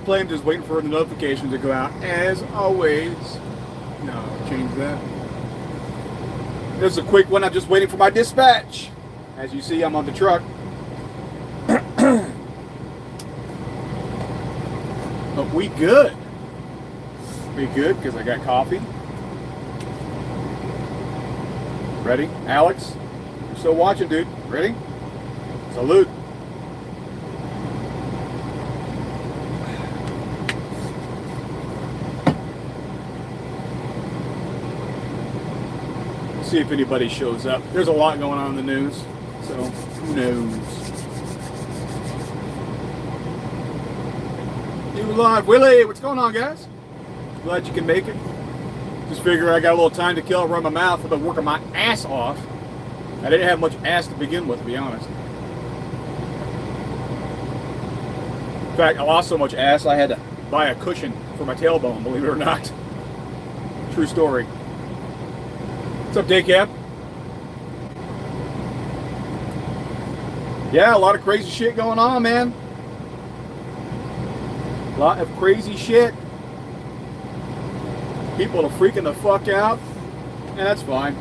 play. I'm just waiting for the notification to go out. As always. No, change that. This is a quick one. I'm just waiting for my dispatch. As you see, I'm on the truck. But we good. We good because I got coffee. Ready? Alex? You're still watching, dude. Ready? Salute. See if anybody shows up. There's a lot going on in the news, so who knows? You live, Willie? What's going on, guys? Glad you can make it. Just figure I got a little time to kill, run my mouth. I've been working my ass off. I didn't have much ass to begin with, to be honest. In fact, I lost so much ass I had to buy a cushion for my tailbone, believe it or not. True story. What's up, Daycap? Yeah, a lot of crazy shit going on, man. A lot of crazy shit. People are freaking the fuck out. And that's fine.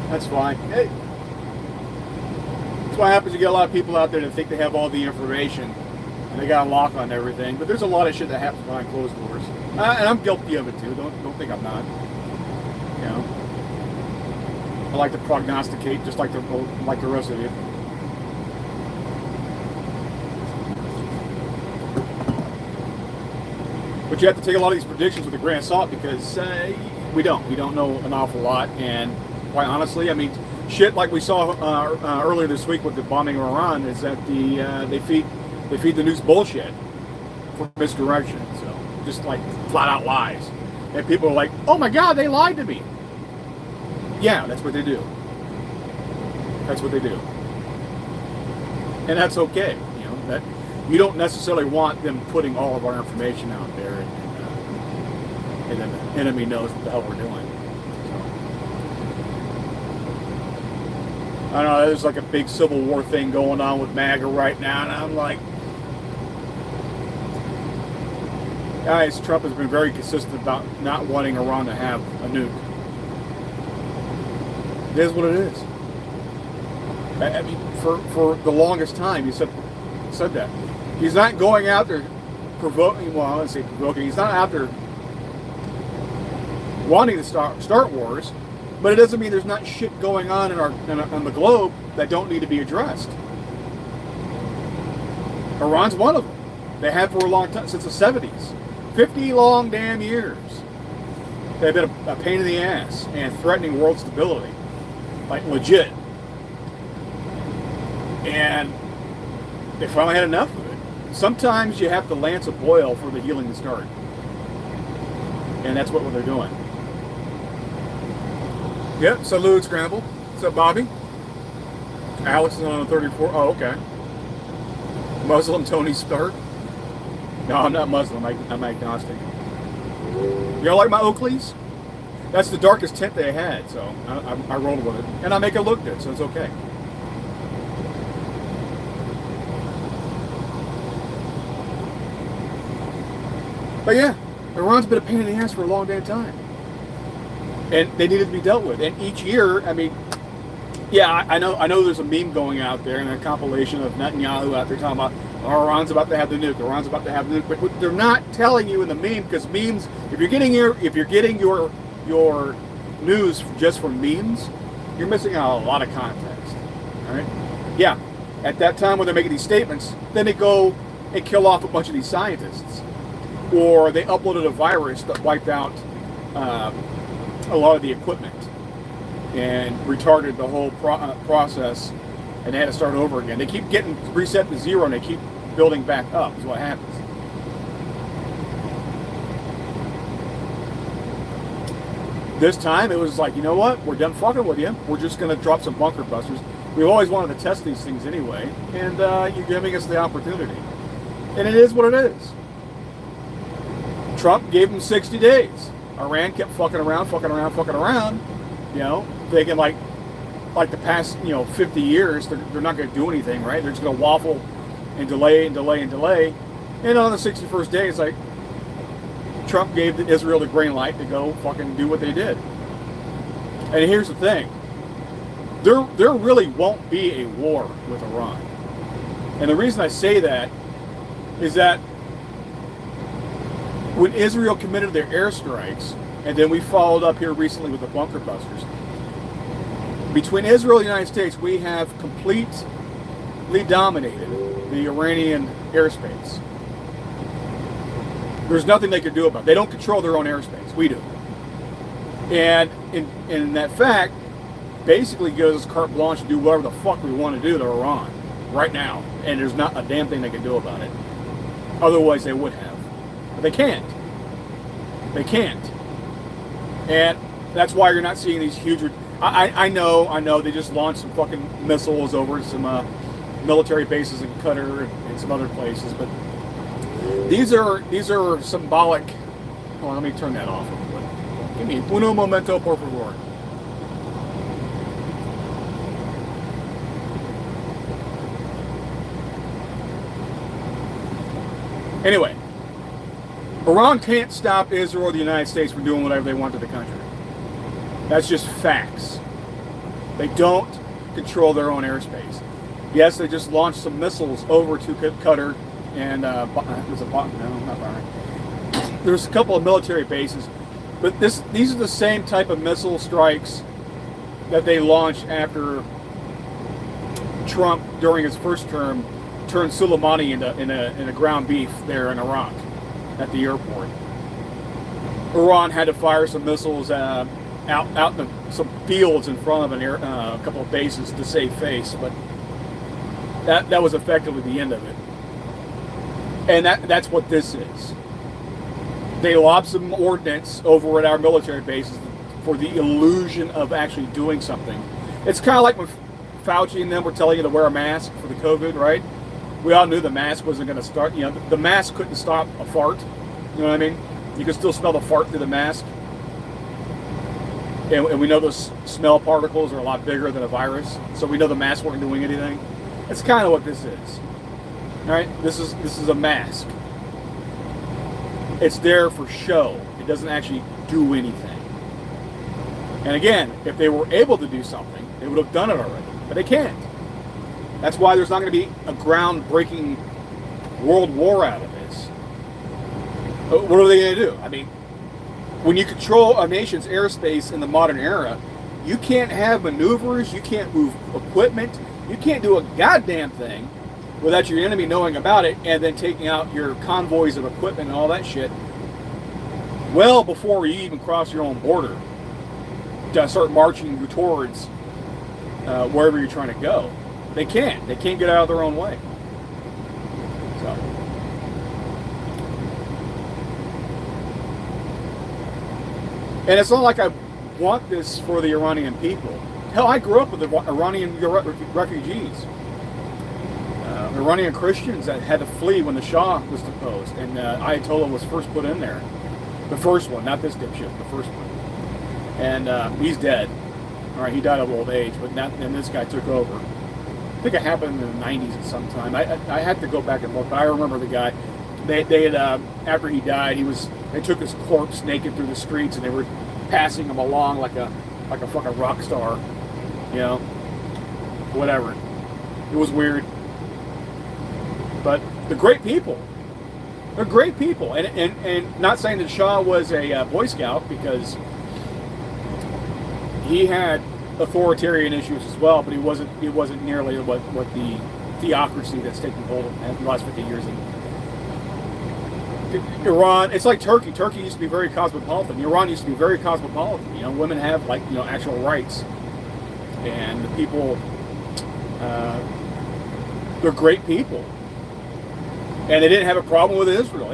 That's fine. Hey. That's what happens. You get a lot of people out there that think they have all the information. And they got a lock on everything. But there's a lot of shit that happens behind closed doors. And I'm guilty of it too. Don't think I'm not. You know, I like to prognosticate just like the rest of you. But you have to take a lot of these predictions with a grain of salt because we don't know an awful lot. And quite honestly, I mean, shit like we saw earlier this week with the bombing of Iran is that they feed the news bullshit for misdirection. So just like flat out lies. And people are like, oh my God, they lied to me. Yeah, that's what they do. That's what they do. And that's okay. You know, that you don't necessarily want them putting all of our information out there and then the enemy knows what the hell we're doing. So, I don't know, there's like a big Civil War thing going on with MAGA right now, and I'm like, guys, Trump has been very consistent about not wanting Iran to have a nuke. It is what it is. I mean, for the longest time, he said that. He's not going out there provoking, well, I wouldn't say provoking, he's not out there wanting to start wars, but it doesn't mean there's not shit going on on the globe that don't need to be addressed. Iran's one of them. They have for a long time, since the 70s. 50 long damn years. They've been a pain in the ass and threatening world stability. Like legit. And they finally had enough of it. Sometimes you have to lance a boil for the healing to start. And that's what they're doing. Yep, salute, Scramble. What's up, Bobby? Alex is on 34. Oh, okay. Muslim Tony Stark. No, I'm not Muslim. I'm agnostic. Y'all like my Oakleys? That's the darkest tint they had, so I rolled with it. And I make it look good, so it's okay. But yeah, Iran's been a pain in the ass for a long damn time. And they needed to be dealt with. And each year, I mean, yeah, I know there's a meme going out there and a compilation of Netanyahu out there talking about, oh, Iran's about to have the nuke, Iran's about to have the nuke. But they're not telling you in the meme, because memes, if you're getting your news just from memes, you're missing out on a lot of context. All right? Yeah, at that time when they're making these statements, then they go and kill off a bunch of these scientists. Or they uploaded a virus that wiped out a lot of the equipment and retarded the whole process, and they had to start over again. They keep getting reset to zero and they keep building back up is what happens. This time it was like, you know what, we're done fucking with you. We're just going to drop some bunker busters. We've always wanted to test these things anyway, and you're giving us the opportunity. And it is what it is. Trump gave them 60 days. Iran kept fucking around, you know, thinking like the past, 50 years, they're not going to do anything, right? They're just going to waffle and delay. And on the 61st day, it's like Trump gave Israel the green light to go fucking do what they did. And here's the thing. There really won't be a war with Iran. And the reason I say that is that when Israel committed their airstrikes, and then we followed up here recently with the bunker busters, between Israel and the United States, we have completely dominated the Iranian airspace. There's nothing they can do about it. They don't control their own airspace. We do. And in that fact, basically gives us carte blanche to do whatever the fuck we want to do to Iran right now. And there's not a damn thing they can do about it. Otherwise, they would have. But they can't. They can't. And that's why you're not seeing these huge... I know, they just launched some fucking missiles over some military bases in Qatar and some other places, but these are symbolic. Oh, let me turn that off real quick. Give me uno momento, por favor. Anyway, Iran can't stop Israel or the United States from doing whatever they want to the country. That's just facts. They don't control their own airspace. Yes, they just launched some missiles over to Qatar and was it Boggs? No, not Bahrain. There's a couple of military bases, but these are the same type of missile strikes that they launched after Trump, during his first term, turned Soleimani into a ground beef there in Iraq at the airport. Iran had to fire some missiles out in some fields in front of a couple of bases to save face, but that was effectively the end of it. And that's what this is. They lob some ordnance over at our military bases for the illusion of actually doing something. It's kind of like when Fauci and them were telling you to wear a mask for the COVID, right? We all knew the mask wasn't going to start. You know, the mask couldn't stop a fart. You know what I mean? You could still smell the fart through the mask. And we know those smell particles are a lot bigger than a virus, so we know the masks weren't doing anything. That's kind of what this is. All right, this is a mask. It's there for show. It doesn't actually do anything. And again, if they were able to do something, they would have done it already, but they can't. That's why there's not going to be a ground-breaking world war out of this. What are they going to do? I mean, when you control a nation's airspace in the modern era, you can't have maneuvers, you can't move equipment, you can't do a goddamn thing without your enemy knowing about it and then taking out your convoys of equipment and all that shit well before you even cross your own border to start marching towards wherever you're trying to go. They can't. They can't get out of their own way. So. And it's not like I want this for the Iranian people. Hell, I grew up with Iranian refugees. Iranian Christians that had to flee when the Shah was deposed. And Ayatollah was first put in there. The first one, not this dipshit, the first one. And he's dead. All right, he died of old age, but then this guy took over. I think it happened in the 90s at some time. I had to go back and look, but I remember the guy. They had after he died, they took his corpse naked through the streets, and they were passing him along like a fucking rock star, you know, whatever. It was weird, but they're great people. They're great people, and not saying that Shah was a Boy Scout, because he had authoritarian issues as well, but he wasn't nearly what the theocracy that's taken hold in the last 50 years in Iran. It's like Turkey. Turkey used to be very cosmopolitan. Iran used to be very cosmopolitan. You know, women have, like, you know, actual rights, and the people, they're great people, and they didn't have a problem with Israel.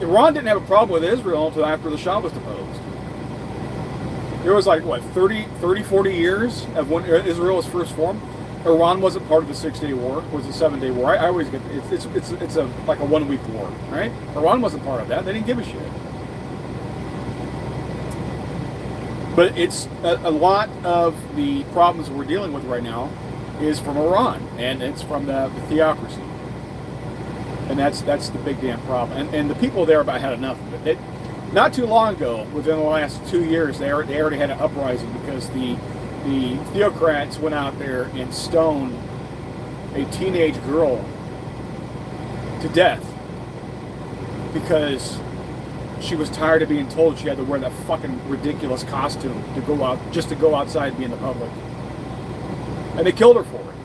Iran didn't have a problem with Israel until after the Shah was deposed. There was like, what, 30, 40 years of when Israel was first formed. Iran wasn't part of the 6-day war. It was a 7-day war. I always get it's like a 1-week war, right? Iran wasn't part of that. They didn't give a shit. But it's a lot of the problems we're dealing with right now is from Iran, and it's from the theocracy. And that's the big damn problem. And the people there about had enough of it. Not too long ago, within the last 2 years, they already had an uprising because the theocrats went out there and stoned a teenage girl to death because she was tired of being told she had to wear that fucking ridiculous costume to go out, just to go outside and be in the public. And they killed her for it.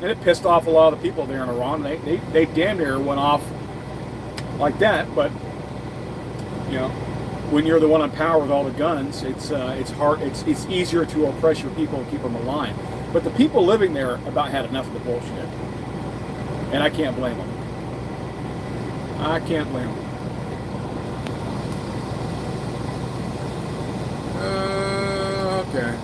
And it pissed off a lot of the people there in Iran. They damn near went off like that. But you know, when you're the one in power with all the guns, it's hard. It's easier to oppress your people and keep them alive. But the people living there about had enough of the bullshit, and I can't blame them. I can't blame them. Okay.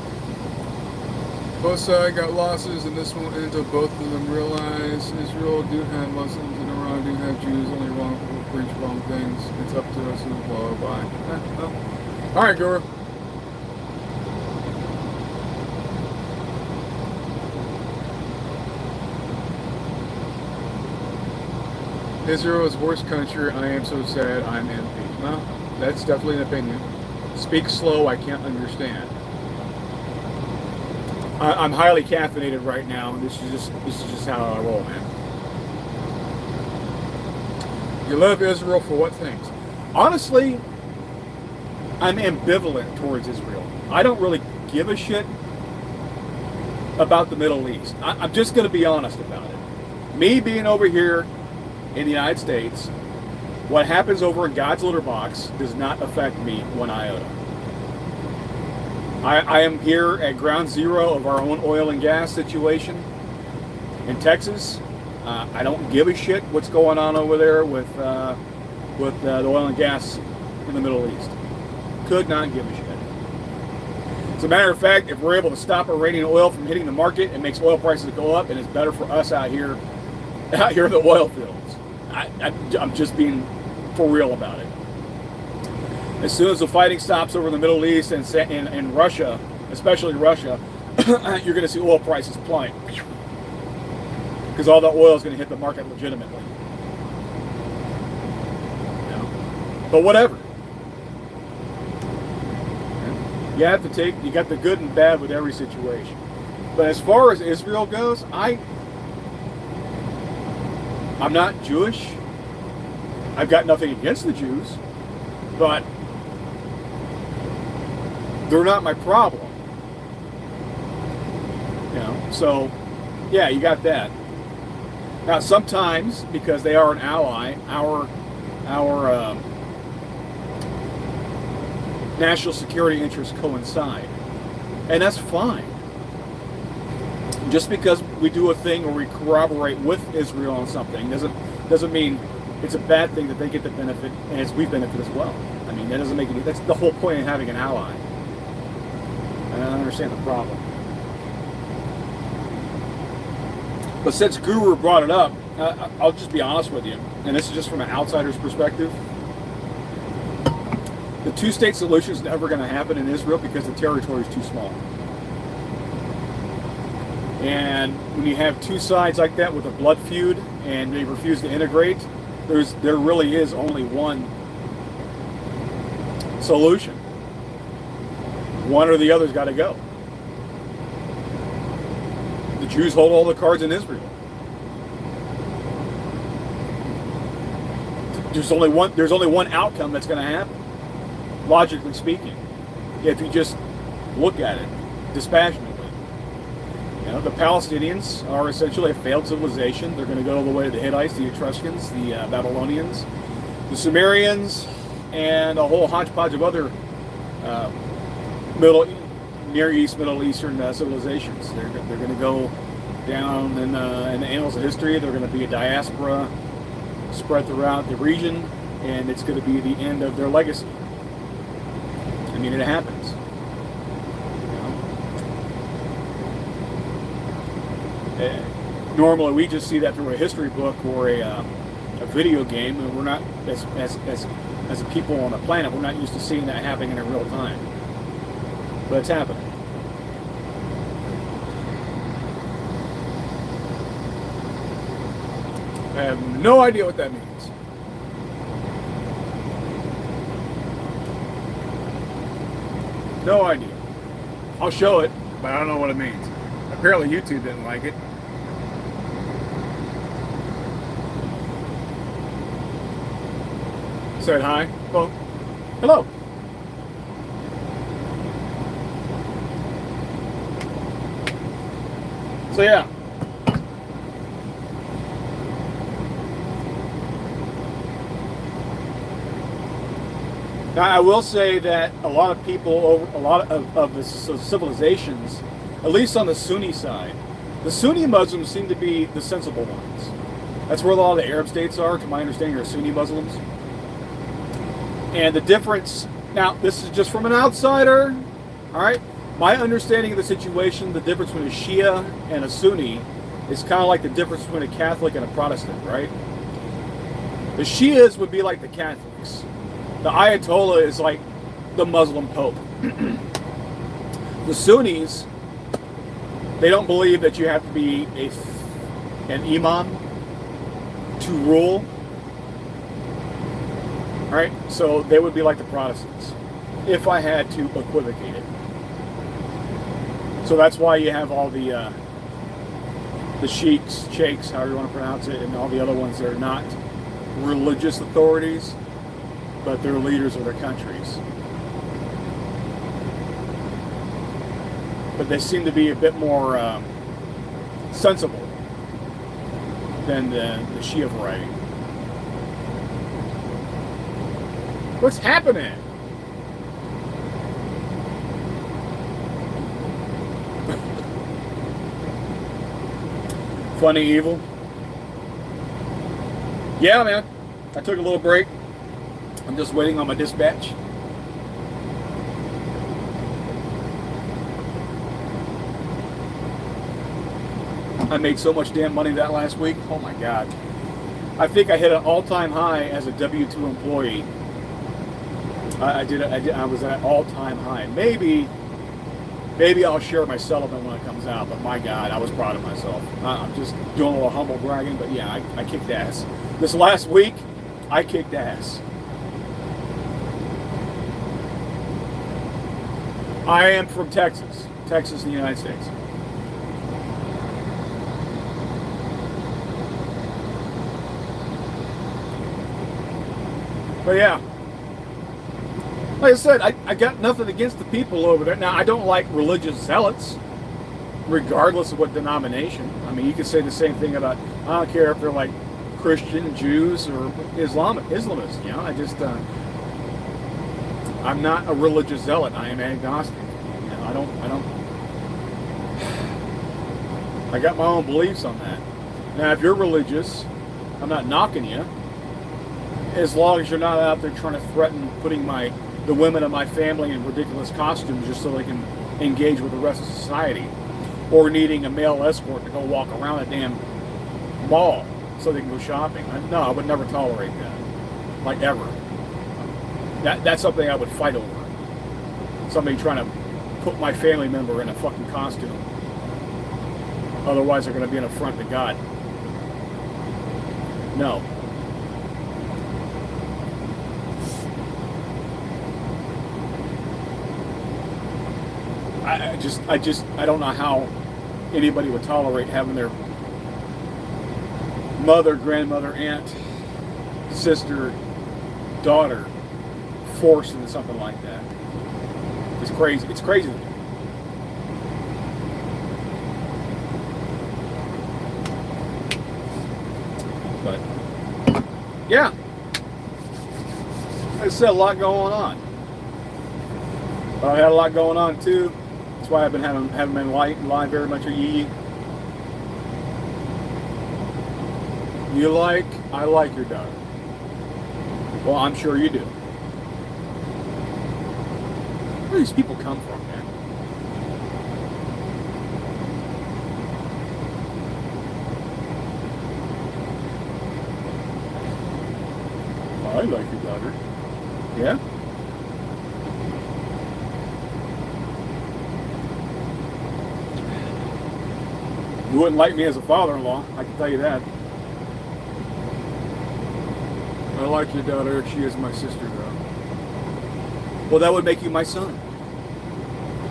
Both sides got losses, and this won't end until both of them realize Israel do have Muslims and Iran do have Jews. Only wrong people preach wrong things. It's up to us to follow by. Well. All right, Guru. Israel is worst country. I am so sad. I'm MP. Well, that's definitely an opinion. Speak slow. I can't understand. I'm highly caffeinated right now, and this is just how I roll, man. You love Israel for what things? Honestly, I'm ambivalent towards Israel. I don't really give a shit about the Middle East. I'm just going to be honest about it. Me being over here in the United States, what happens over in God's litter box does not affect me one iota. I am here at ground zero of our own oil and gas situation in Texas. I don't give a shit what's going on over there with the oil and gas in the Middle East. Could not give a shit. As a matter of fact, if we're able to stop Iranian oil from hitting the market, it makes oil prices go up, and it's better for us out here in the oil fields. I'm just being for real about it. As soon as the fighting stops over in the Middle East and Russia, especially Russia, you're going to see oil prices plummet. Because all the oil is going to hit the market legitimately. You know? But whatever. You have to you got the good and bad with every situation. But as far as Israel goes, I'm not Jewish. I've got nothing against the Jews, but they're not my problem. You know, so yeah, you got that. Now sometimes, because they are an ally, our national security interests coincide, and that's fine. Just because we do a thing or we corroborate with Israel on something doesn't mean it's a bad thing that they get the benefit and we benefit as well. I mean, that doesn't make any. That's the whole point of having an ally. And I don't understand the problem. But since Guru brought it up, I'll just be honest with you, and this is just from an outsider's perspective. The two-state solution is never going to happen in Israel because the territory is too small. And when you have two sides like that with a blood feud and they refuse to integrate, there really is only one solution. One or the other's got to go. The Jews hold all the cards in Israel. There's only one outcome that's going to happen, logically speaking, if you just look at it dispassionately. You know, the Palestinians are essentially a failed civilization. They're going to go all the way to the Hittites, the Etruscans, the Babylonians, the Sumerians, and a whole hodgepodge of other Near East, Middle Eastern civilizations. They're going to go down in the annals of history. They're going to be a diaspora spread throughout the region, and it's going to be the end of their legacy. I mean, it happens. Normally, we just see that through a history book or a video game, and we're not, as a people on the planet, we're not used to seeing that happening in real time. But it's happening. I have no idea what that means. No idea. I'll show it, but I don't know what it means. Apparently YouTube didn't like it. Said hi. Well, hello. So yeah. Now I will say that a lot of people, a lot of the civilizations, at least on the Sunni side, the Sunni Muslims seem to be the sensible ones. That's where a lot of the Arab states are, to my understanding, are Sunni Muslims. And the difference, now this is just from an outsider, all right? My understanding of the situation, the difference between a Shia and a Sunni is kind of like the difference between a Catholic and a Protestant, right? The Shias would be like the Catholics. The Ayatollah is like the Muslim Pope. The Sunnis, they don't believe that you have to be an imam to rule. All right, so they would be like the Protestants, if I had to equivocate it. So that's why you have all the sheikhs, however you want to pronounce it, and all the other ones that are not religious authorities, but they're leaders of their countries. But they seem to be a bit more sensible than the Shia variety. What's happening? Funny evil. Yeah, man. I took a little break. I'm just waiting on my dispatch. I made so much damn money that last week. Oh my God. I think I hit an all-time high as a W-2 employee. I was at an all-time high. Maybe I'll share my settlement when it comes out, but my God, I was proud of myself. I'm just doing a little humble bragging, but yeah, I kicked ass. This last week, I kicked ass. I am from Texas in the United States. But yeah, like I said, I got nothing against the people over there. Now, I don't like religious zealots, regardless of what denomination. I mean, you could say the same thing about, I don't care if they're like Christian, Jews, or Islamists. You know, I'm not a religious zealot. I am agnostic. You know, I got my own beliefs on that. Now, if you're religious, I'm not knocking you, as long as you're not out there trying to threaten putting the women of my family in ridiculous costumes just so they can engage with the rest of society, or needing a male escort to go walk around a damn mall so they can go shopping. No, I would never tolerate that, like ever. That's something I would fight over. Somebody trying to put my family member in a fucking costume. Otherwise, they're going to be an affront to God. No. I don't know how anybody would tolerate having their mother, grandmother, aunt, sister, daughter forced into something like that. It's crazy. It's crazy. But yeah, like I said, a lot going on. But I had a lot going on too. That's why I've been haven't been live very much. I like your daughter. Well, I'm sure you do. Where do these people come from, man? I like your daughter. Yeah? You wouldn't like me as a father-in-law, I can tell you that. I like your daughter. She is my sister, though. Well, that would make you my son.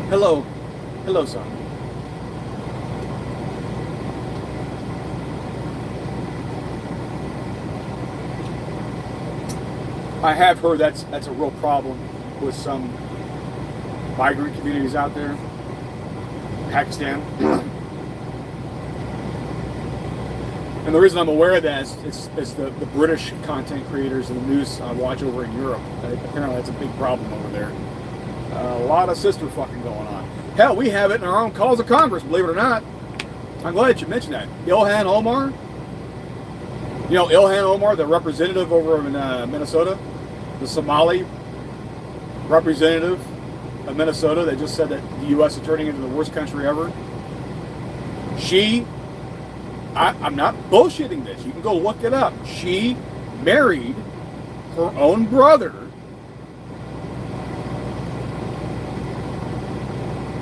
Hello. Hello, son. I have heard that's a real problem with some migrant communities out there. Pakistan. And the reason I'm aware of that is the British content creators and the news I watch over in Europe. Apparently that's a big problem over there. A lot of sister fucking going on. Hell, we have it in our own calls of Congress, believe it or not. I'm glad you mentioned that. Ilhan Omar. You know Ilhan Omar, the representative over in Minnesota? The Somali representative of Minnesota that just said that the U.S. is turning into the worst country ever. I'm not bullshitting this. You can go look it up. She married her own brother.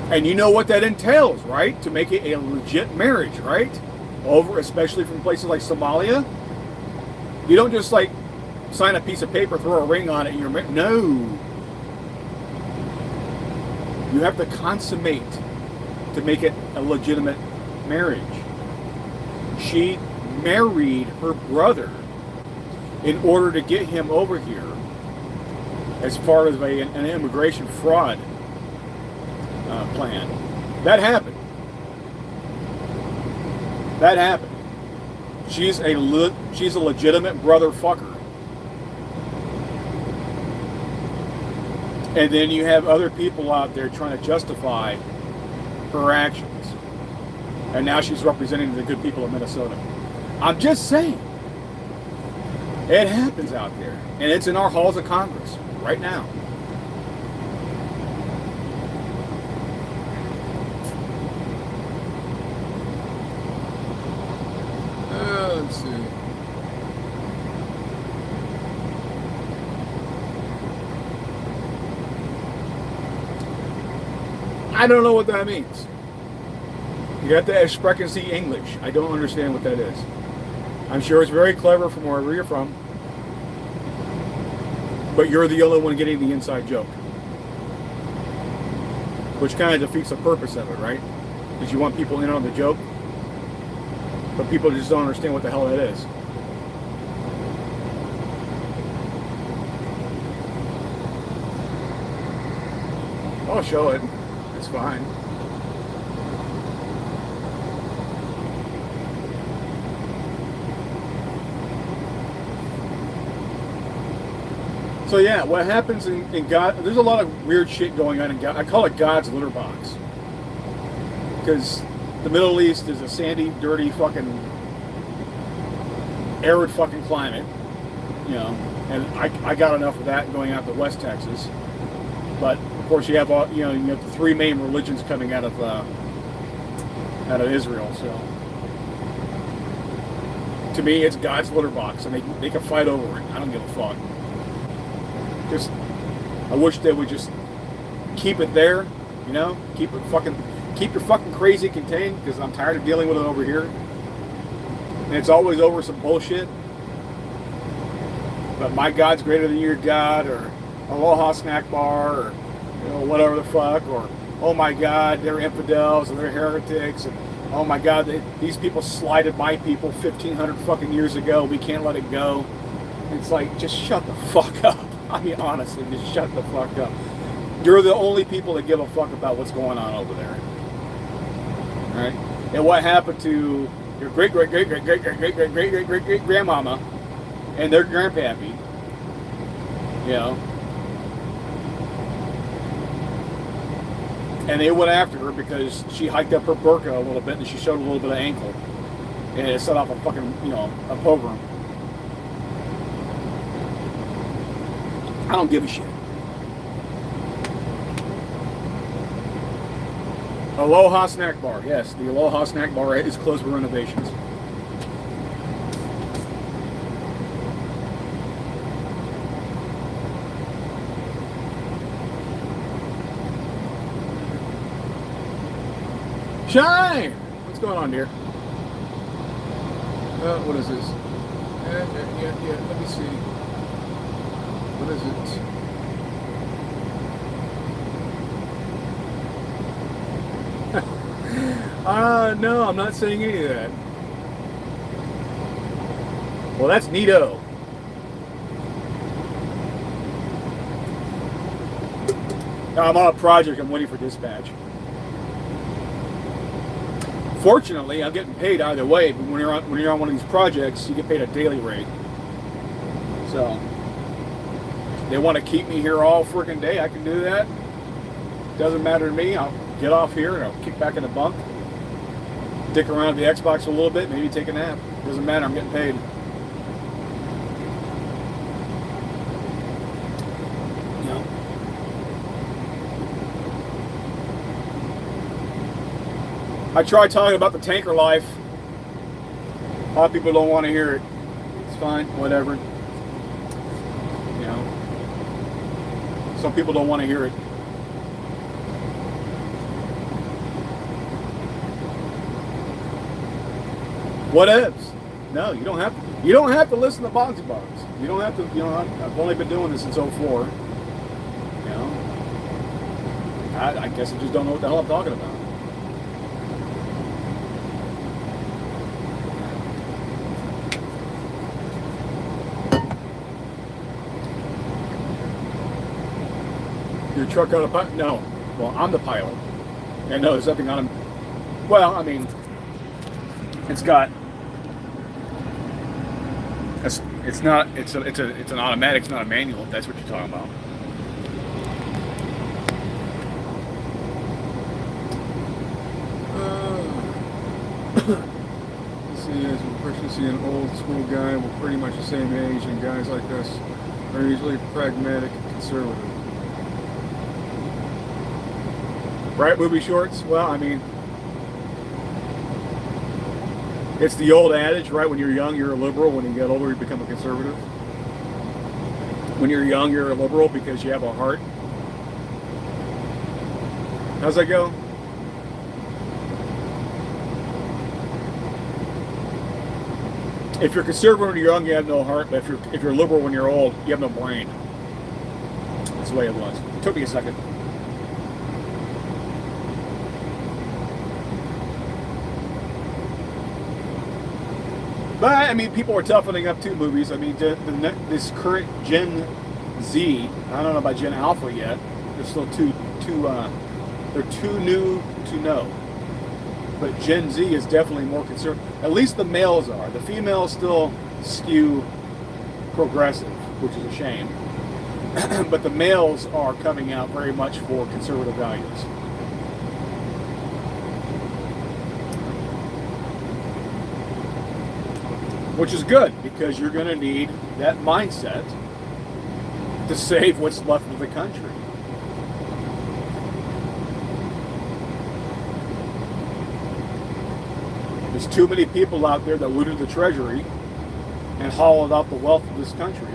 And you know what that entails, right? To make it a legit marriage, right? Over, especially from places like Somalia. You don't just like sign a piece of paper, throw a ring on it, and you're married. No. You have to consummate to make it a legitimate marriage. She married her brother in order to get him over here as far as an immigration fraud plan. That happened. That happened. She's a legitimate brother fucker. And then you have other people out there trying to justify her actions. And now she's representing the good people of Minnesota. I'm just saying. It happens out there. And it's in our halls of Congress right now. Let's see. I don't know what that means. You have to sprechen Sie English. I don't understand what that is. I'm sure it's very clever from wherever you're from. But you're the only one getting the inside joke. Which kind of defeats the purpose of it, right? Because you want people in on the joke. But people just don't understand what the hell that is. I'll show it. It's fine. So yeah, what happens in God, there's a lot of weird shit going on in God. I call it God's litter box. Because the Middle East is a sandy, dirty, fucking arid fucking climate. You know, and I got enough of that going out to West Texas. But of course you have all, you have the three main religions coming out of Israel. So to me, it's God's litter box, and they can fight over it. I don't give a fuck. I wish they would just keep it there, keep your fucking crazy contained, because I'm tired of dealing with it over here. And it's always over some bullshit. But my God's greater than your God, or Aloha Snackbar, or whatever the fuck, or oh my God, they're infidels and they're heretics, and oh my God, these people slighted my people 1,500 fucking years ago. We can't let it go. It's like, just shut the fuck up. I mean, honestly, just shut the fuck up. You're the only people that give a fuck about what's going on over there. All right? And what happened to your great-great-great-great-great-great-great-great-great-grandmama and their grandpappy, and they went after her because she hiked up her burqa a little bit and she showed a little bit of ankle. And it set off a fucking, a pogrom. I don't give a shit. Aloha Snackbar. Yes, the Aloha Snackbar is closed for renovations. Shine! What's going on, dear? What is this? Yeah, let me see. is it? No, I'm not saying any of that. Well, that's neato. I'm on a project. I'm waiting for dispatch. Fortunately, I'm getting paid either way. But when you're on one of these projects, you get paid a daily rate. So they want to keep me here all freaking day. I can do that. Doesn't matter to me. I'll get off here and I'll kick back in the bunk, dick around the Xbox a little bit, maybe take a nap. Doesn't matter. I'm getting paid. I tried talking about the tanker life. A lot of people don't want to hear it. It's fine, whatever. You know, some people don't want to hear it. Whatevs. No, you don't have to. You don't have to listen to Boggs. You don't have to. You know, I've only been doing this since '04. You know, I guess I just don't know what the hell I'm talking about. Your truck got a pilot? No. Well, I'm the pilot. And no, there's nothing on him. Well, I mean, it's got. It's not. It's an automatic. It's not a manual. If that's what you're talking about. See, as a person, see an old school guy, we're pretty much the same age, and guys like us are usually pragmatic and conservative. Right, movie shorts? Well, I mean, it's the old adage, right? When you're young, you're a liberal. When you get older, you become a conservative. When you're young, you're a liberal because you have a heart. How's that go? If you're conservative when you're young, you have no heart. But if you're liberal when you're old, you have no brain. That's the way it was. It took me a second. But, I mean, people are toughening up too, movies. I mean, this current Gen Z, I don't know about Gen Alpha yet. They're still they're too new to know. But Gen Z is definitely more conservative. At least the males are. The females still skew progressive, which is a shame. But the males are coming out very much for conservative values. Which is good, because you're going to need that mindset to save what's left of the country. There's too many people out there that looted the treasury and hollowed out the wealth of this country.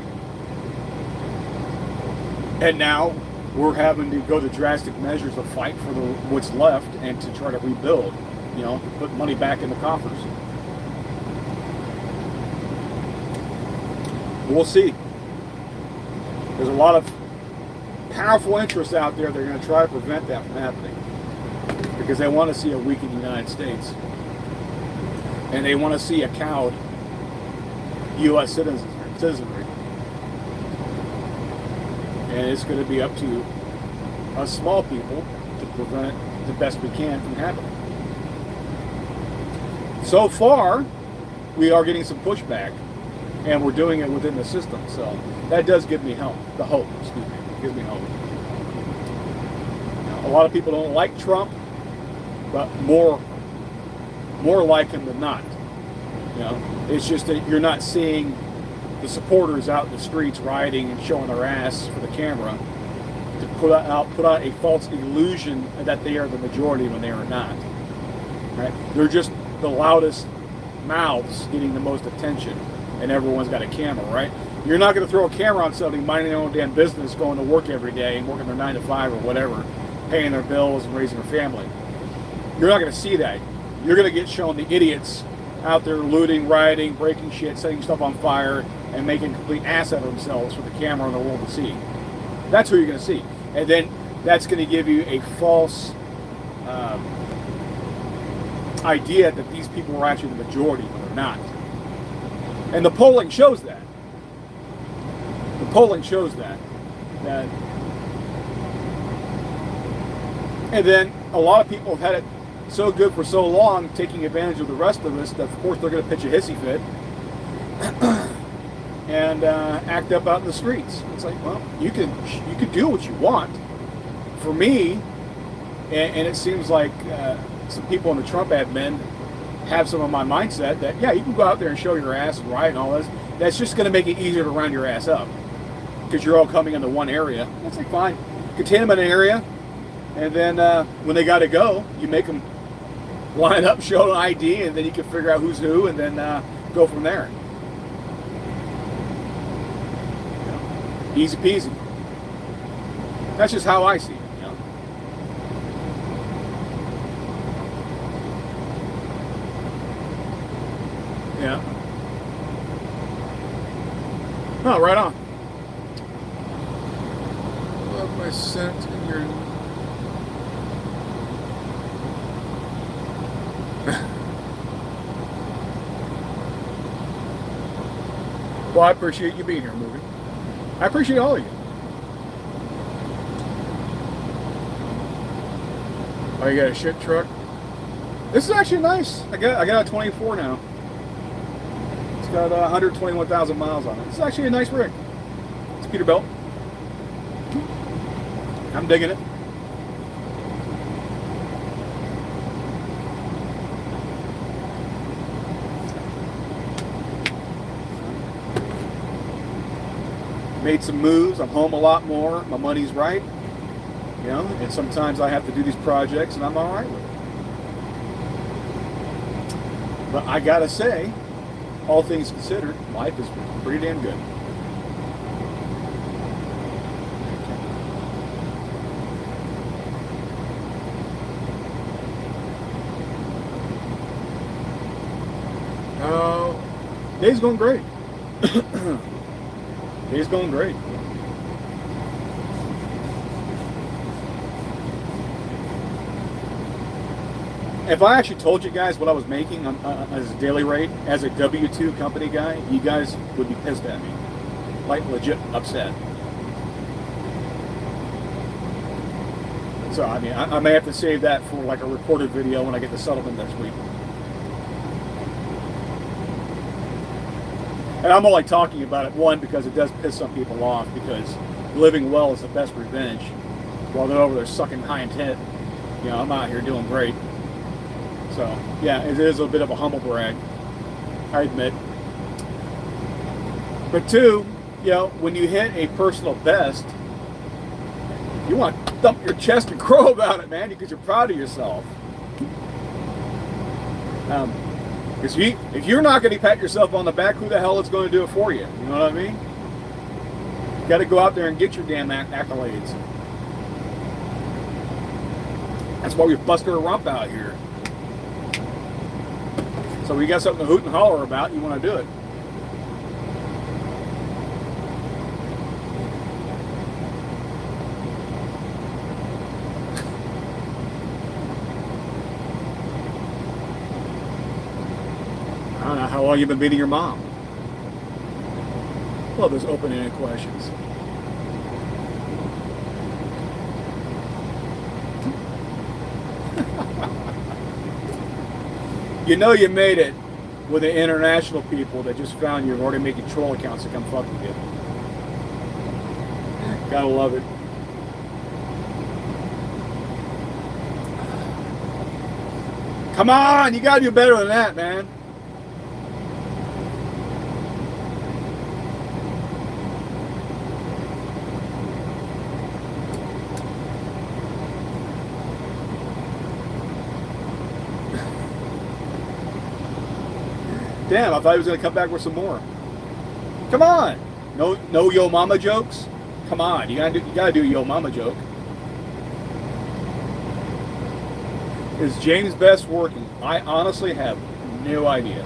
And now we're having to go to drastic measures to fight for what's left and to try to rebuild, you know, to put money back in the coffers. We'll see. There's a lot of powerful interests out there that are going to try to prevent that from happening, because they want to see a weakened United States, and they want to see a cowed U.S. citizenry. And it's going to be up to us small people to prevent it the best we can from happening. So far, we are getting some pushback. And we're doing it within the system, so that does give me hope. Gives me hope. Now, a lot of people don't like Trump, but more like him than not. You know, it's just that you're not seeing the supporters out in the streets rioting and showing their ass for the camera to put out a false illusion that they are the majority when they are not. Right? They're just the loudest mouths getting the most attention. And everyone's got a camera, right? You're not going to throw a camera on somebody minding their own damn business, going to work every day and working their 9 to 5 or whatever, paying their bills and raising their family. You're not going to see that. You're going to get shown the idiots out there looting, rioting, breaking shit, setting stuff on fire, and making a complete ass out of themselves for the camera and the world to see. That's who you're going to see. And then that's going to give you a false idea that these people were actually the majority, but they're not. And the polling shows that. The polling shows that. And then a lot of people have had it so good for so long, taking advantage of the rest of us, that of course they're going to pitch a hissy fit and act up out in the streets. It's like, well, you could do what you want. For me, and it seems like some people in the Trump admin have some of my mindset that, yeah, you can go out there and show your ass and riot and all this. That's just going to make it easier to round your ass up because you're all coming into one area. That's like, fine. Contain them in an area, and then when they got to go, you make them line up, show an ID, and then you can figure out who's who, and then go from there. You know, easy peasy. That's just how I see it. You know? Yeah. Oh, right on. Love my scent in your. Well, I appreciate you being here, Movie. I appreciate all of you. Oh, you got a shit truck? This is actually nice. I got a 24 now. It's got 121,000 miles on it. It's actually a nice rig. It's Peterbilt. I'm digging it. Made some moves. I'm home a lot more. My money's right. You know, and sometimes I have to do these projects and I'm all right with it. But I gotta say, all things considered, life is pretty damn good. Day's going great. Day's going great. If I actually told you guys what I was making as a daily rate, as a W-2 company guy, you guys would be pissed at me. Like, legit upset. So, I mean, I may have to save that for like a recorded video when I get the settlement next week. And I'm only talking about it, one, because it does piss some people off, because living well is the best revenge. While they're over there sucking high intent, you know, I'm out here doing great. So, yeah, it is a bit of a humble brag, I admit. But two, you know, when you hit a personal best, you want to thump your chest and crow about it, man, because you're proud of yourself. Because if you're not going to pat yourself on the back, who the hell is going to do it for you? You know what I mean? You got to go out there and get your damn accolades. That's why we busted our rump out here. So when you got something to hoot and holler about, you want to do it. I don't know how long you've been beating your mom. Well, those open-ended questions. You know you made it with the international people that just found you're already making troll accounts to come fuck with you. Gotta love it. Come on, you gotta do better than that, man. Damn, I thought he was going to come back with some more. Come on. No yo mama jokes? Come on, you gotta do a yo mama joke. Is James Best working? I honestly have no idea.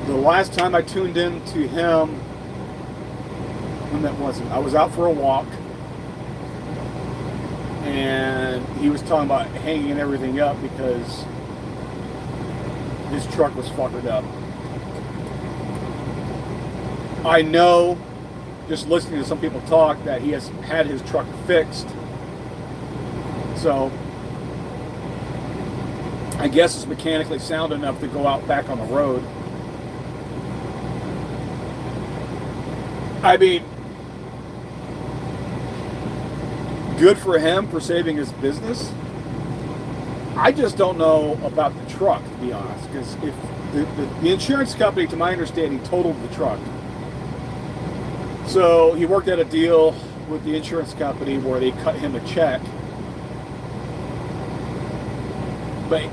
The last time I tuned in to him, when that wasn't, I was out for a walk, and he was talking about hanging everything up because his truck was fucking up. I know, just listening to some people talk, that he has had his truck fixed. So I guess it's mechanically sound enough to go out back on the road. I mean, good for him for saving his business. I just don't know about the truck, to be honest, because if the insurance company, to my understanding, totaled the truck. So he worked out a deal with the insurance company where they cut him a check. But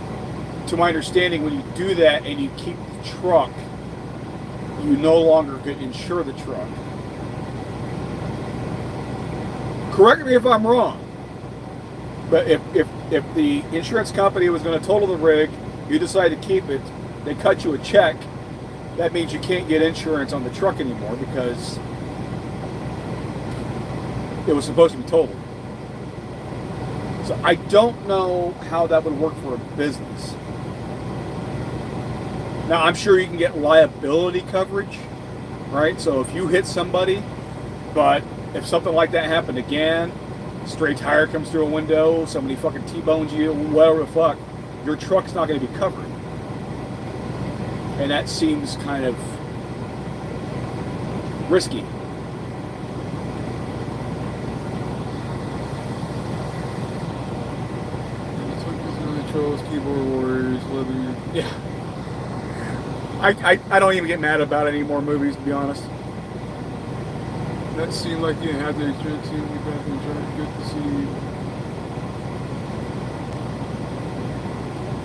to my understanding, when you do that and you keep the truck, you no longer could insure the truck. Correct me if I'm wrong, but if the insurance company was going to total the rig, you decide to keep it, they cut you a check, that means you can't get insurance on the truck anymore because it was supposed to be totaled. So I don't know how that would work for a business. Now I'm sure you can get liability coverage, right? So if you hit somebody, but if something like that happened again, stray tire comes through a window, somebody fucking T-bones you, whatever the fuck, your truck's not going to be covered. And that seems kind of risky. It's like this Trolls, Keyboard Warriors, Leather. Yeah. I don't even get mad about any more movies, to be honest. That seemed like you had the insurance team, you got the insurance, good to see.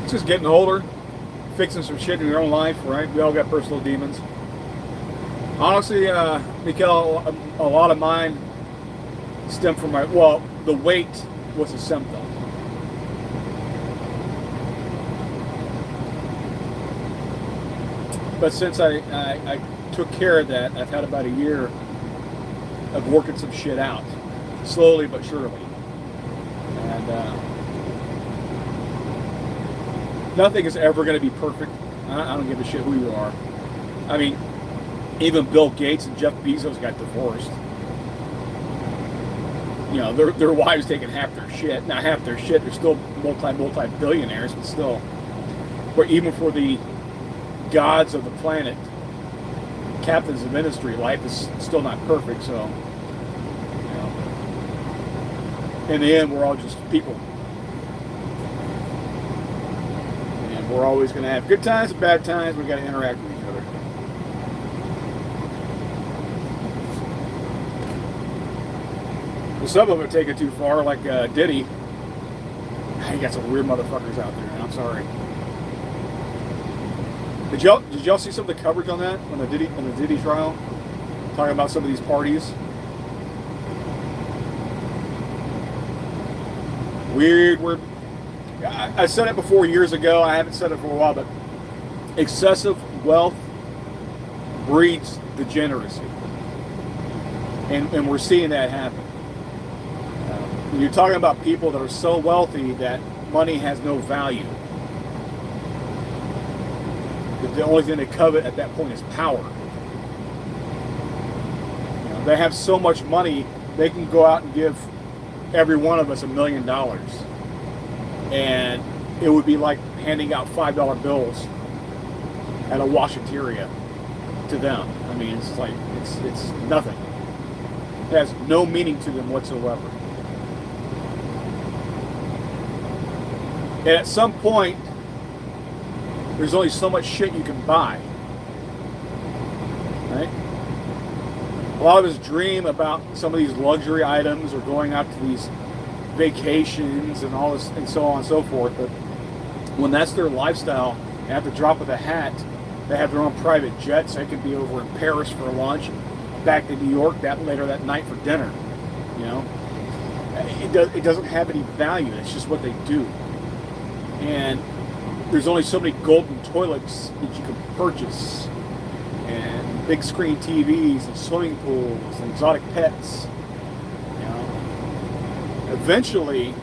It's just getting older, fixing some shit in your own life, right? We all got personal demons. Honestly, Mikhail, a lot of mine stem from the weight was a symptom. But since I took care of that, I've had about a year of working some shit out, slowly but surely. And nothing is ever going to be perfect. I don't give a shit who you are. I mean, even Bill Gates and Jeff Bezos got divorced. You know, their wives taking half their shit. Not half their shit. They're still multi-billionaires, but still. But even for the gods of the planet, captains of industry, life is still not perfect. So, you know, in the end, we're all just people. And we're always going to have good times and bad times. We've got to interact with each other. Well, some of them take it too far, like Diddy. You got some weird motherfuckers out there, and I'm sorry. Did y'all see some of the coverage on that, on the Diddy trial? Talking about some of these parties. Weird. I said it before years ago. I haven't said it for a while, but excessive wealth breeds degeneracy, and we're seeing that happen. When you're talking about people that are so wealthy that money has no value. The only thing they covet at that point is power. You know, they have so much money, they can go out and give every one of us $1 million. And it would be like handing out $5 bills at a washateria to them. I mean, it's like, it's nothing. It has no meaning to them whatsoever. And at some point, there's only so much shit you can buy, right? A lot of us dream about some of these luxury items or going out to these vacations and all this and so on and so forth. But when that's their lifestyle, at the drop of a hat, they have their own private jets. They could be over in Paris for lunch, back to New York later that night for dinner, you know? It doesn't have any value. It's just what they do. And there's only so many golden toilets that you can purchase, and big screen TVs and swimming pools and exotic pets. You know, eventually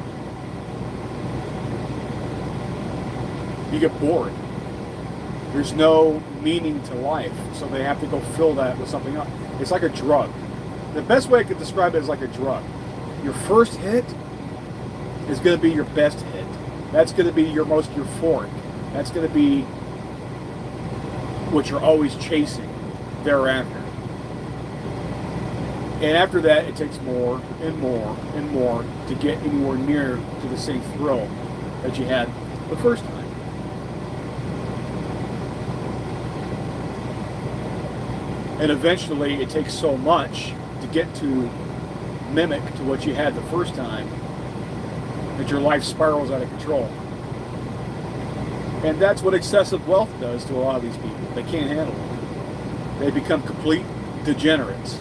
you get bored. There's no meaning to life, so they have to go fill that with something else. It's like a drug. The best way I could describe it is like a drug. Your first hit is going to be your best hit. That's going to be your most euphoric. That's going to be what you're always chasing thereafter. And after that, it takes more and more and more to get anywhere near to the same thrill that you had the first time. And eventually, it takes so much to get to mimic to what you had the first time that your life spirals out of control. And that's what excessive wealth does to a lot of these people. They can't handle it. They become complete degenerates.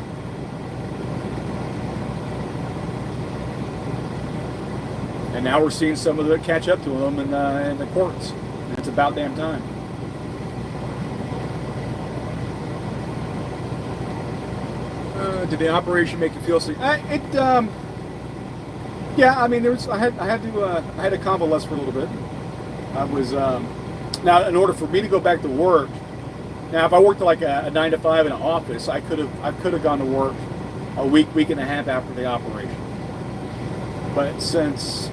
And now we're seeing some of it catch up to them in the courts. And it's about damn time. Did the operation make you feel sick? Yeah. I mean, I had a convalesce for a little bit. I was now, in order for me to go back to work. Now, if I worked like a 9 to 5 in an office, I could have gone to work a week and a half after the operation. But since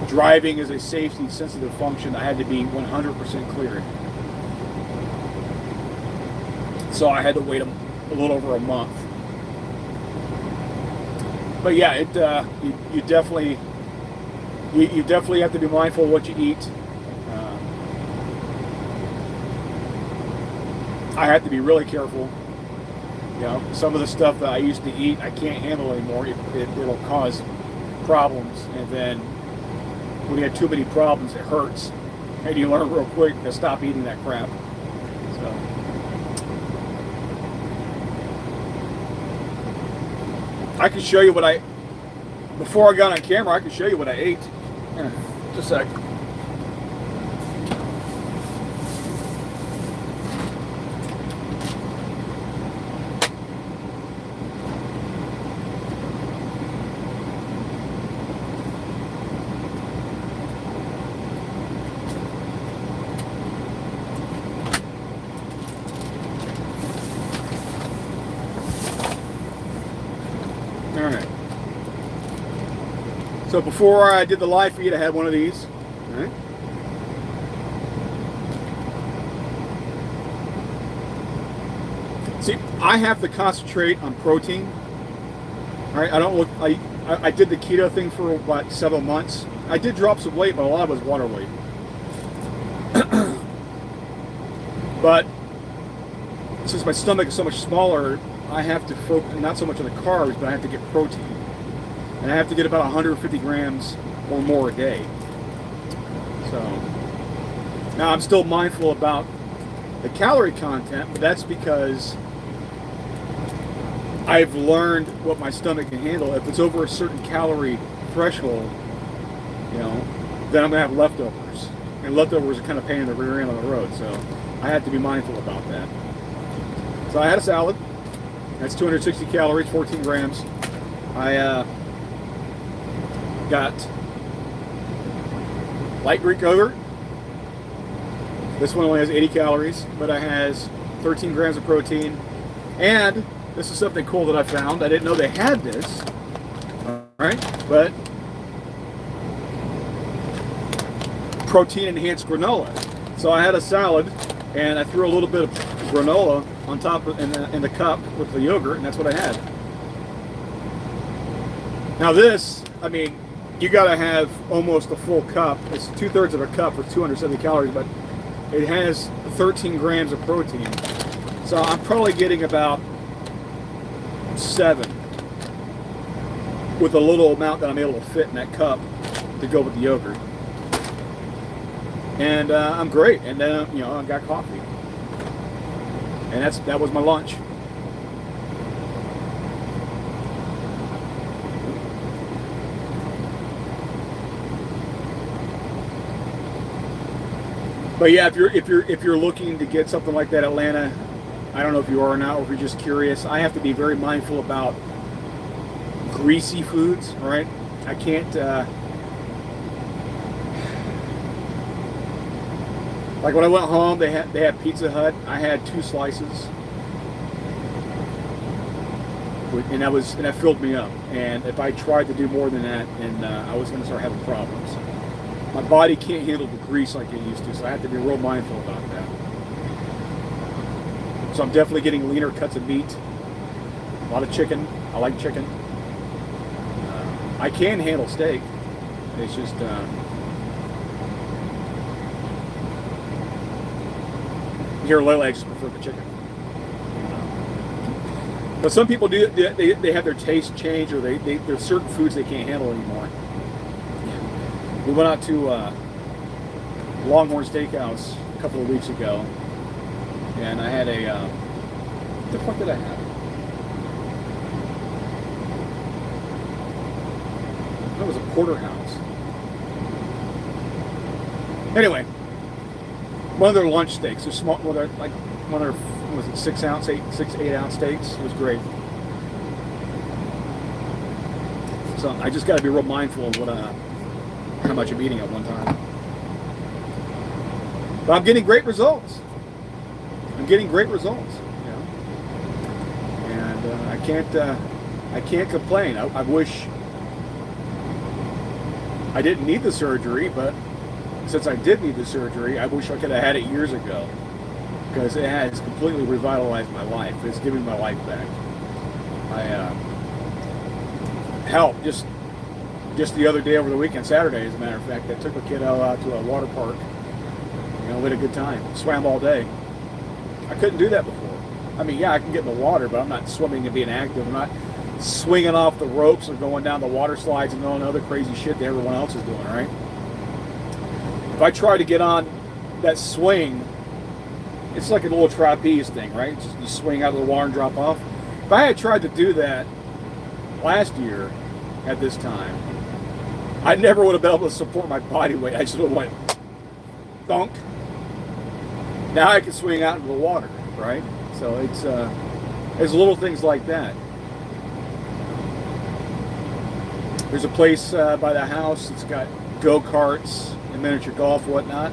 driving is a safety sensitive function, I had to be 100% cleared. So I had to wait a little over a month. But yeah, you definitely have to be mindful of what you eat. I have to be really careful. You know, some of the stuff that I used to eat, I can't handle anymore. It'll cause problems, and then when you have too many problems, it hurts, and you learn real quick to stop eating that crap. So. I can show you before I got on camera, I can show you what I ate. Just a sec. All right. So before I did the live feed, I had one of these. All right. See, I have to concentrate on protein. All right. I did the keto thing for about several months. I did drop some weight, but a lot of it was water weight. But since my stomach is so much smaller, I have to focus not so much on the carbs, but I have to get protein. And I have to get about 150 grams or more a day. So now I'm still mindful about the calorie content, but that's because I've learned what my stomach can handle. If it's over a certain calorie threshold, you know, then I'm gonna have leftovers. And leftovers are kind of pain in the rear end on the road, so I have to be mindful about that. So I had a salad. That's 260 calories, 14 grams. I got light Greek yogurt. This one only has 80 calories, but it has 13 grams of protein. And this is something cool that I found. I didn't know they had this. All right, but protein enhanced granola. So I had a salad, and I threw a little bit of granola on top of, in the cup with the yogurt, and that's what I had. Now this, I mean, you gotta have almost a full cup. It's 2/3 of a cup for 270 calories, but it has 13 grams of protein. So I'm probably getting about 7 with a little amount that I'm able to fit in that cup to go with the yogurt. And I'm great. And then, you know, I got coffee. And that was my lunch. But yeah, if you're looking to get something like that, Atlanta, I don't know if you are or not, or if you're just curious. I have to be very mindful about greasy foods, right? I can't. Like when I went home, they had Pizza Hut. I had 2 slices, and that filled me up. And if I tried to do more than that, and I was going to start having problems. My body can't handle the grease like it used to, so I have to be real mindful about that. So I'm definitely getting leaner cuts of meat. A lot of chicken. I like chicken. I can handle steak. It's just here lately I just prefer the chicken. But some people do. They have their taste change, or there's certain foods they can't handle anymore. We went out to Longhorn Steakhouse a couple of weeks ago, and I had a what the fuck did I have? That was a porterhouse. Anyway, one of their lunch steaks. They're small. Well, they're like one of their, was it 6 ounce, 8 ounce steaks. It was great. So I just got to be real mindful of how much I'm eating at one time. But I'm getting great results. I'm getting great results. You know? And I can't complain. I wish I didn't need the surgery, but since I did need the surgery, I wish I could have had it years ago, because it has completely revitalized my life. It's giving my life back. Hell, just the other day over the weekend, Saturday as a matter of fact, I took a kiddo out to a water park. You know, we had a good time. Swam all day. I couldn't do that before. I mean, yeah, I can get in the water, but I'm not swimming and being active. I'm not swinging off the ropes or going down the water slides and doing other crazy shit that everyone else is doing, right? If I try to get on that swing, it's like a little trapeze thing, right? Just you swing out of the water and drop off. If I had tried to do that last year at this time, I never would have been able to support my body weight. I just would have went thunk. Now I can swing out into the water, right? So it's little things like that. There's a place by the house that's got go-karts and miniature golf, whatnot.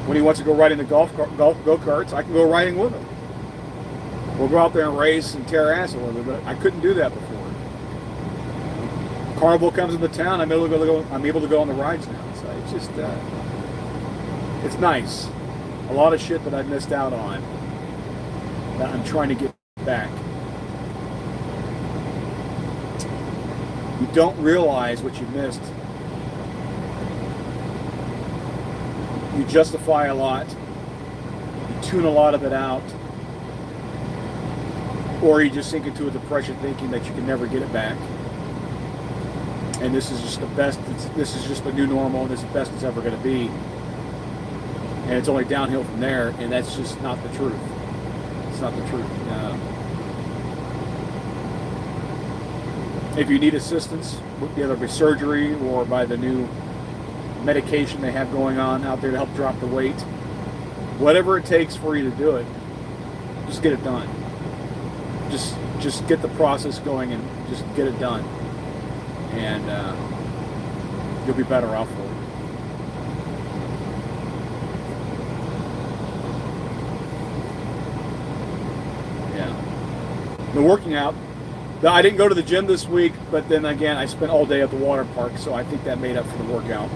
When he wants to go riding the go-karts, I can go riding with him. We'll go out there and race and tear ass a little bit, but I couldn't do that before. Carnival comes into town, I'm able to go on the rides now. So it's just, it's nice. A lot of shit that I missed out on that I'm trying to get back. You don't realize what you missed. You justify a lot. You tune a lot of it out. Or you just sink into a depression thinking that you can never get it back. And this is just the best, this is just the new normal, and this is the best it's ever going to be. And it's only downhill from there, and that's just not the truth. It's not the truth. If you need assistance, whether by surgery or by the new medication they have going on out there to help drop the weight, whatever it takes for you to do it, just get it done. Just get the process going and just get it done. And you'll be better off for it. Yeah. The working out. I didn't go to the gym this week, but then again, I spent all day at the water park, so I think that made up for the workout.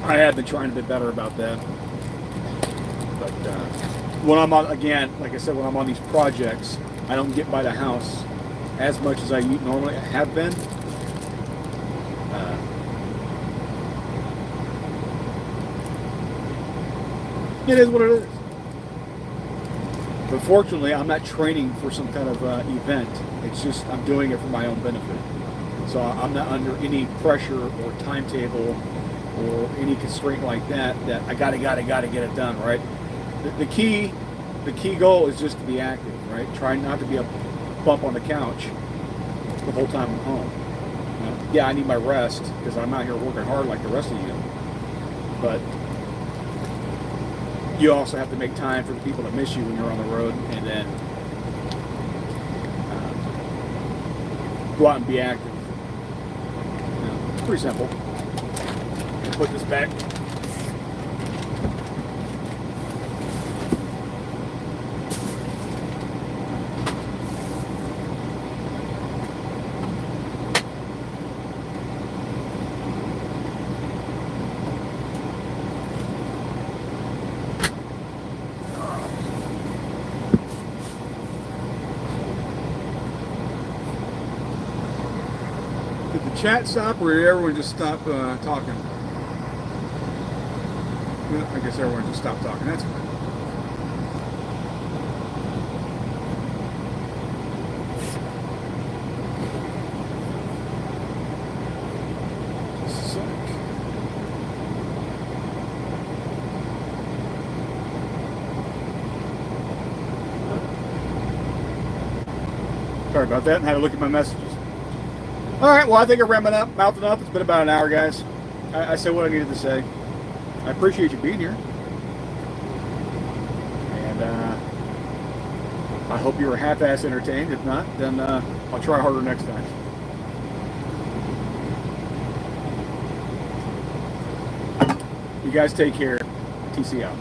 I have been trying to be better about that. But when I'm on, again, like I said, when I'm on these projects, I don't get by the house as much as I normally have been. It is what it is. But fortunately, I'm not training for some kind of event. It's just I'm doing it for my own benefit. So I'm not under any pressure or timetable or any constraint like that I gotta get it done, right? The key goal is just to be active, right? Try not to be a bump on the couch the whole time I'm home. You know? Yeah, I need my rest because I'm out here working hard like the rest of you. but you also have to make time for the people that miss you when you're on the road, and then go out and be active. It's pretty simple. Put this back. Did the chat stop, or did everyone just stop talking? Well, I guess everyone just stopped talking. That's fine. Just a sec. Sorry about that. I had to look at my messages. All right, well, I think I ran my mouth enough. It's been about an hour, guys. I said what I needed to say. I appreciate you being here. And I hope you were half-ass entertained. If not, then I'll try harder next time. You guys take care. TC out.